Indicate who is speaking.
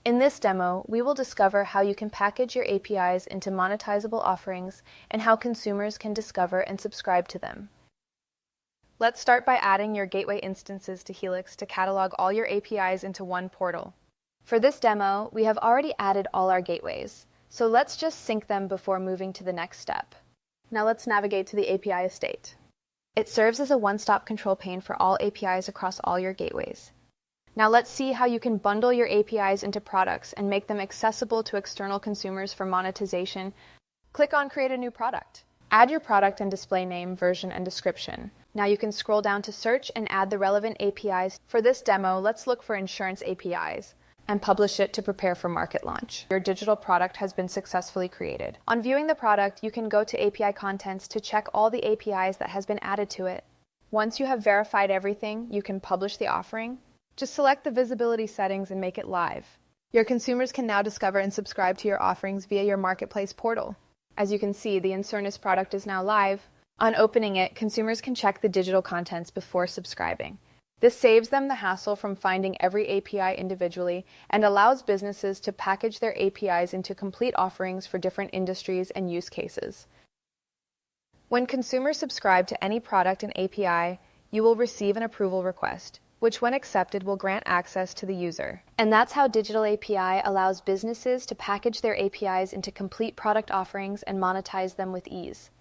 Speaker 1: In this demo, we will discover how you can package your APIs into monetizable offerings and how consumers can discover and subscribe to them. Let's start by adding your gateway instances to Helix to catalog all your APIs into one portal. For this demo, we have already added all our gateways, so let's just sync them before moving to the next step. Now let's navigate to the API estate. It serves as a one-stop control pane for all APIs across all your gateways. Now let's see how you can bundle your APIs into products and make them accessible to external consumers for monetization. Click on Create a new product. Add your product and display name, version, and description. Now you can scroll down to search and add the relevant APIs. For this demo, let's look for insurance APIs and publish it to prepare for market launch. Your digital product has been successfully created. On viewing the product, you can go to API contents to check all the APIs that has been added to it. Once you have verified everything, you can publish the offering. Just select the visibility settings and make it live. Your consumers can now discover and subscribe to your offerings via your marketplace portal. As you can see, the Insurance product is now live. On opening it, consumers can check the digital contents before subscribing. This saves them the hassle from finding every API individually and allows businesses to package their APIs into complete offerings for different industries and use cases. When consumers subscribe to any product and API, you will receive an approval request, which when accepted will grant access to the user. And that's how DigitalAPI allows businesses to package their APIs into complete product offerings and monetize them with ease.